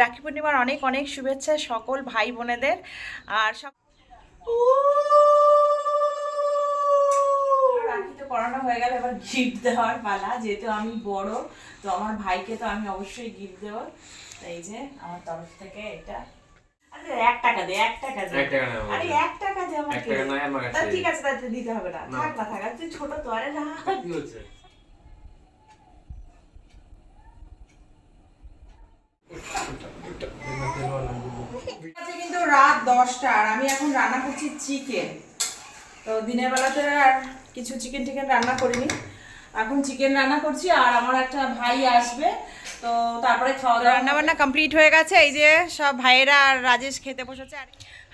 রাখি পূর্ণিমার অনেক অনেক শুভেচ্ছা সকল ভাই বোনেদের। আর রাখি তো পড়ানো হয়ে গেল, এবার গিফট দেওয়ার পালা। যেহেতু আমি বড়, তো আমার ভাইকে তো আমি অবশ্যই গিফট দেবো। এই যে আমার তরফ থেকে এটা। আরে 1 টাকা দে, 1 টাকা দে। 1 টাকা না, আরে 1 টাকা দে আমাকে। 1 টাকা নয় আমার তা কাছে। ঠিক আছে, তাহলে দিতে হবে না, থাক না থাক, তুই ছোট তো। আরে না, কি হচ্ছে? কিন্তু রাত 10টা আর আমি এখন রান্না করছি চিকেন। তো দিনের বেলাতে আর কিছু চিকেন টিকেন রান্না করিনি, এখন চিকেন রান্না করছি। আর আমার একটা ভাই আসবে, তো তারপরে খাওয়া দাওয়া, রান্না বান্না কমপ্লিট হয়ে গেছে। এই যে সব ভাইয়েরা আর রাজেশ খেতে বসেছে।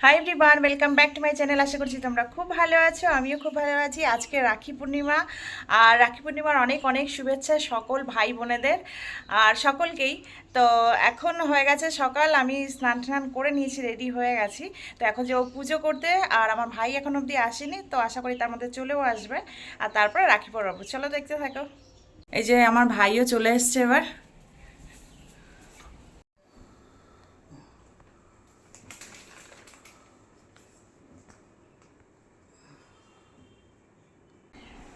Hi everyone, welcome back to my channel. আশা করছি তোমরা খুব ভালো আছো, আমিও খুব ভালো আছি। আজকে রাখি পূর্ণিমা, আর রাখি পূর্ণিমার অনেক অনেক শুভেচ্ছা সকল ভাই বোনেদের আর সকলকেই। তো এখন হয়ে গেছে সকাল, আমি স্নান টান করে নিয়েছি, রেডি হয়ে গেছি। তো এখন যে ও পুজো করতে, আর আমার ভাই এখন অবধি আসেনি, তো আশা করি তার মধ্যে চলেও আসবে, আর তারপরে রাখি পরাবো। চলো দেখতে থাকো। এই যে আমার ভাইও চলে এসছে এবার।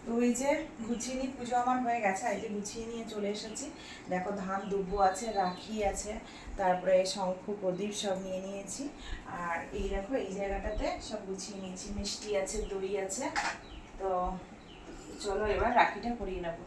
তো এই যে গুছিয়ে নিয়ে, পুজো আমার হয়ে গেছে, এই যে গুছিয়ে নিয়ে চলে এসেছি। দেখো ধান দুব্বো আছে, রাখি আছে, তারপরে শঙ্খ প্রদীপ সব নিয়ে নিয়েছি। আর এই দেখো এই জায়গাটাতে সব গুছিয়ে নিয়েছি, মিষ্টি আছে, দই আছে। তো চলো এবার রাখিটা পরিয়ে নেবো।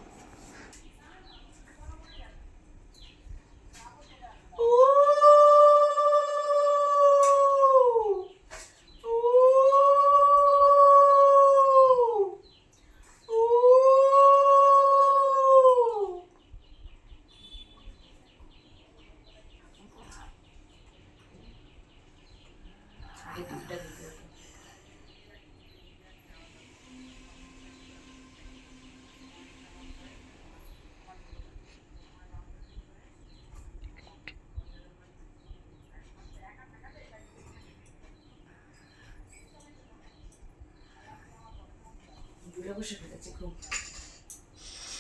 দূরে বসে ফেলেছি, খুব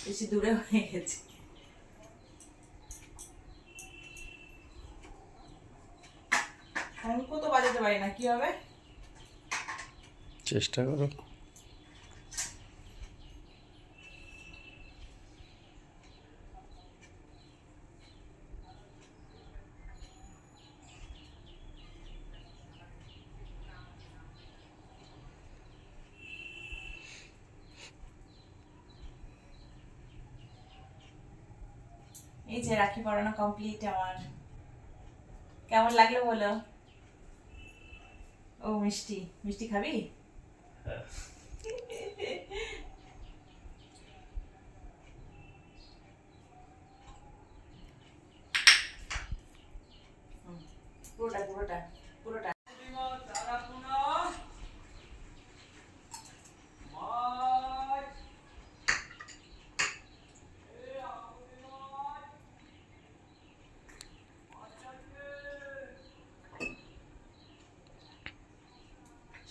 বেশি দূরে হয়ে গেছি। শঙ্খ তো বাজাতে পারি না, কি হবে? চেষ্টা করো। এই যে রাখি পরানো কমপ্লিট আমার। কেমন লাগলো বলো? ও মিষ্টি, মিষ্টি খাবি? পুরোটা পুরোটা পুরোটা।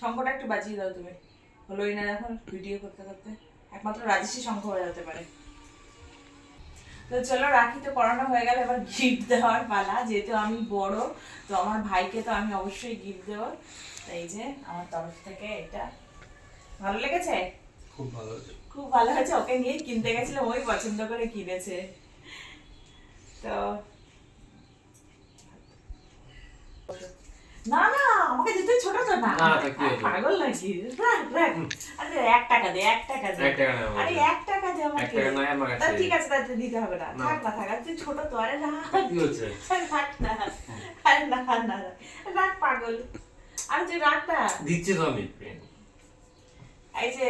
শঙ্খটা একটু বাজিয়ে দাও তুমি, হলোই না এখন ভিডিও করতে করতে। একমাত্র রাজেশই শঙ্খ বাজাতে পারে। তো চলো রাখি তো পরানো হয়ে গেল, এবার গিফট দেওয়ার পালা। যেহেতু আমি বড়, তো আমার ভাইকে তো আমি অবশ্যই গিফট দেবো। এই যে আমার তরফ থেকে এটা। ভালো লেগেছে? খুব ভালো হয়েছে। খুব ভালো হয়েছে। ওকে নিয়ে কিনতে গেছিলাম, ওই পছন্দ করে কিনেছে। তো না না, আমাকে দিতে ছোট তো না, পাগল নাকি? রাখ। আরে 1 টাকা দে, 1 টাকা দে। 1 টাকা না, আরে 1 টাকা দে 1 আমাকে। টাকা নয় আমার তা কাছে। ঠিক আছে, তাহলে দিতে হবে না, থাক না থাক, তুই ছোট তো। আরে না, কি হচ্ছে? রাখ না, আরে না না, রাখ পাগল। আরে তুই রাখ না। দিচ্ছি তো আমি। এই যে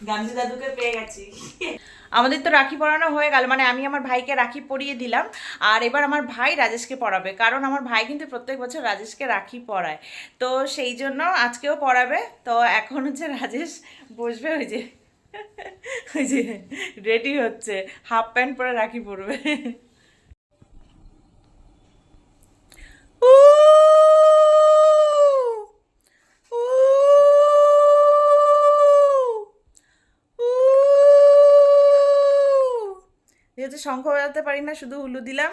গান্ধী দাদুকে পেয়ে গেছি। আমাদের তো রাখি পরানো হয়ে গেল, মানে আমি আমার ভাইকে রাখি পরিয়ে দিলাম। আর এবার আমার ভাই রাজেশকে পরাবে, কারণ আমার ভাই কিন্তু প্রত্যেক বছর রাজেশকে রাখি পরায়। তো সেই জন্য আজকেও পরাবে। তো এখন হচ্ছে রাজেশ বসবে, ওই যে রেডি হচ্ছে, হাফ প্যান্ট পরে রাখি পরবে। যেহেতু শঙ্খ বাজাতে পারি না, শুধু হুলু দিলাম।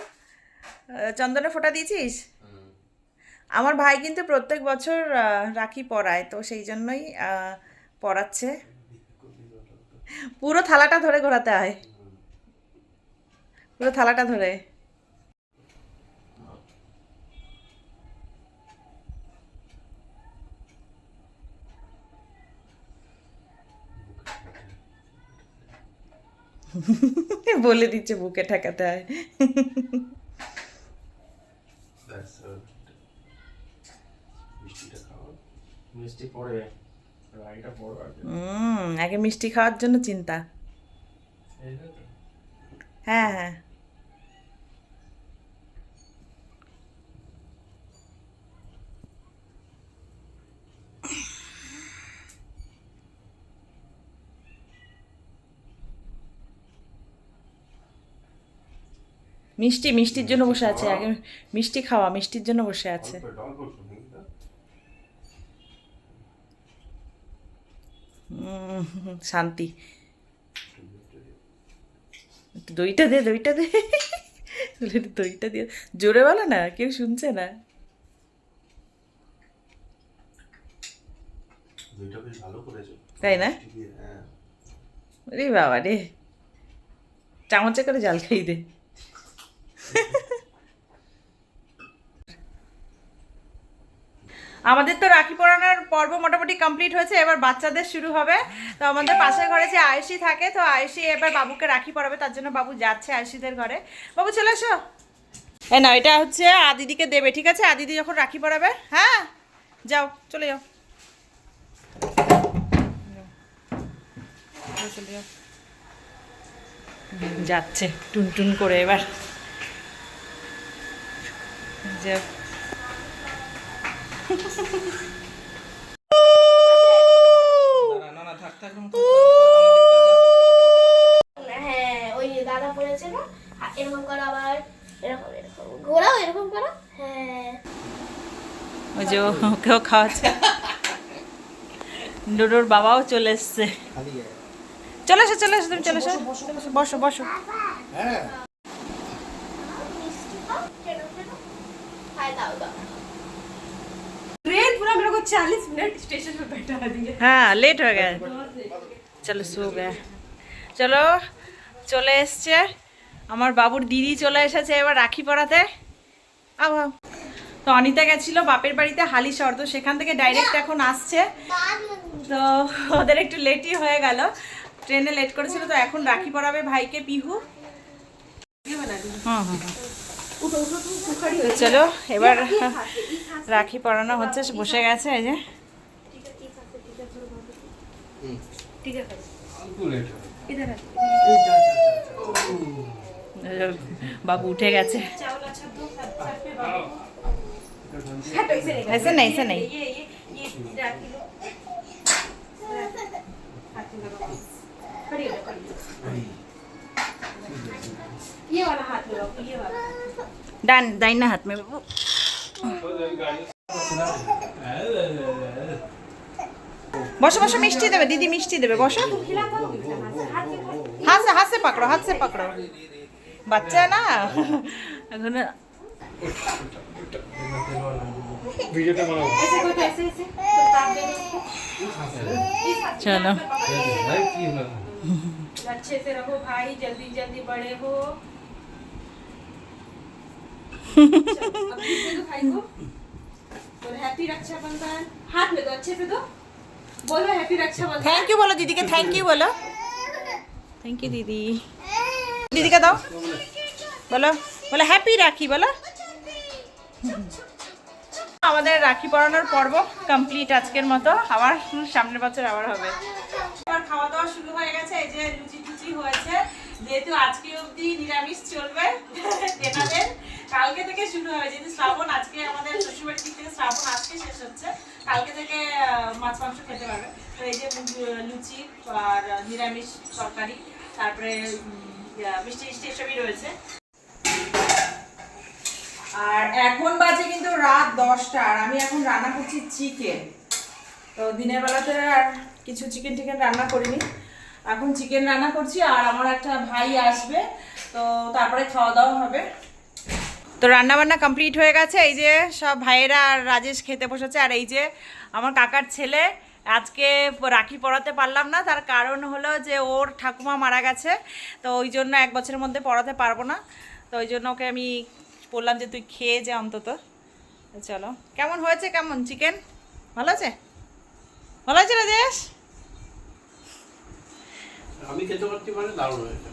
চন্দনে ফোঁটা দিয়েছিস? আমার ভাই কিন্তু প্রত্যেক বছর রাখি পরায়, তো সেই জন্যই পরাচ্ছে। পুরো থালাটা ধরে ঘোরাতে হয়, পুরো থালাটা ধরে। বলে দিচ্ছে বুকে ঠেকাতে হয়। মিষ্টিটা খাওয়া, মিষ্টি পরে রাইটা পরে আর কি। আগে মিষ্টি খাওয়ার জন্য চিন্তা। এই তো। হ্যাঁ হ্যাঁ, মিষ্টির জন্য বসে আছে। আগে মিষ্টি খাওয়া, মিষ্টির জন্য বসে আছে। অল্প শুনি না। শান্তি। একটু দইটা দে, দইটা দে। বলে, একটু দইটা দিয়ে জোরে বলো না, কেউ শুনছে না। দুইটা বেশ ভালো করেছো। তাই না? হ্যাঁ। রে বাবা রে, চামচে করে জাল খাই দে। আমাদের তো রাখি পরানোর পর্ব মোটামুটি কমপ্লিট হয়েছে, এবার বাচ্চাদের শুরু হবে। তো আমাদের পাশের ঘরে যে আয়ুষী থাকে, তো আয়ুষী এবার বাবুকে রাখি পরাবে, তার জন্য বাবু যাচ্ছে আয়ুষীদের ঘরে। বাবু চলে এসো। না, এটা হচ্ছে আদিদিকে দেবে, ঠিক আছে? আদিদি যখন রাখি পরাবে। হ্যাঁ, যাও, চলে যাও, চলে যাও। যাচ্ছে টুনটুন করে এবার। যাও। হ্যাঁ, ওই দাদা বলেছে না, এরকম করো, আবার এরকম এরকম ঘোরাও, এরকম করো। হ্যাঁ, ওই যে ওকেও খাওয়াচ্ছে। ডোডোর বাবাও চলে এসছে। চলে এসো, চলে এসো, তুমি চলে এসো, বসো বসো। মিষ্টি খাও, খেলো খেলো, খাই দাও দাও। ट्रेन पूरा मेरे को 40 मिनट स्टेशन पे बैठा दिया। হ্যাঁ, লেট হয়ে গেছে। চলো সো গে, চলো চলে এসছে আমার বাবুর দিদি, চলে এসেছে এবার রাখি পরাতে। আও আও। তো অনিতা গেছিল বাপের বাড়িতে হালিশহর, তো সেখান থেকে ডাইরেক্ট এখন আসছে। তো ওদের একটু লেটই হয়ে গেল, ট্রেনে লেট করেছিল। তো এখন রাখি পরাবে ভাইকে পিহু। হুম হুম, চলো এবার রাখি পরানো হচ্ছে, বসে গেছে এই যে। ठीक है একটু লেট হবে। इधर है। বাবু উঠে গেছে। चावल अच्छा दो सर पे ऐसे नहीं, ऐसे नहीं। ये राखी लो, हाथ में लगाओ, खड़ी हो खड़ी हो। ये वाला हाथ लगाओ, ये वाला ডান, দাইনা হাত মে বাবু। বসো বসো, মিষ্টি দেবে দিদি, মিষ্টি দেবে, বসো। खिला पाओगे क्या? हाथ से खाओ। हाथ से, हाथ से पकड़ो, हाथ से पकड़ो। বাচ্চা না এখন। ভিডিওটা বানাও। ऐसे कोई ऐसे ऐसे तो ताप दे दो उसको। इस हाथ से चलो। ভাই কি হলো? अच्छे से रखो भाई, जल्दी जल्दी बड़े हो। चलो, अब किस दे दो भाई को, बोलो हैप्पी रक्षाबंधन। हाथ में दो, अच्छे से दो, बोलो हैप्पी रक्षाबंधन। থ্যাংক ইউ বলো দিদিকে, থ্যাংক ইউ বলো। থ্যাংক ইউ দিদি, দিদিকে দাও, বলো বলো হ্যাপি রাখি বলো। আমাদের রাখি পরানোর পর্ব কমপ্লিট আজকের মতো, আবার সামনের বছর আবার হবে। এবার খাওয়া দাওয়া শুরু হয়ে গেছে, এই যে লুচি টুচি হয়েছে, যেহেতু আজকে অবধি নিরামিষ চলবে তেনাদের, কালকে থেকে শুরু হবে, যেহেতু শ্রাবণ, আজকে আমাদের শ্বশুরবাড়ির দিক থেকে শ্রাবণ আজকে শেষ হচ্ছে, কালকে থেকে মাছ মাংস খেতে পারবে। তো এই যে লুচি আর নিরামিষ তরকারি, তারপরে মিষ্টি মিষ্টি এসবই রয়েছে। আর এখন বাজে কিন্তু রাত 10টা, আর আমি এখন রান্না করছি চিকেন। তো দিনের বেলাতে আর কিছু চিকেন টিকেন রান্না করিনি, এখন চিকেন রান্না করছি। আর আমার একটা ভাই আসবে, তো তারপরে খাওয়া দাওয়া হবে। তো রান্নাবান্না কমপ্লিট হয়ে গেছে, এই যে সব ভাইয়েরা আর রাজেশ খেতে বসেছে। আর এই যে আমার কাকার ছেলে, আজকে রাখি পরাতে পারলাম না, তার কারণ হলো যে ওর ঠাকুমা মারা গেছে, তো ওই জন্য 1 বছরের মধ্যে পরাতে পারবো না। তো ওই জন্য ওকে আমি বললাম যে তুই খেয়ে যা অন্তত। তো চলো, কেমন হয়েছে, কেমন চিকেন? ভালো আছে? ভালো আছে রাজেশ? আমি খেতে পারছি মানে দারুণ হয়েছে।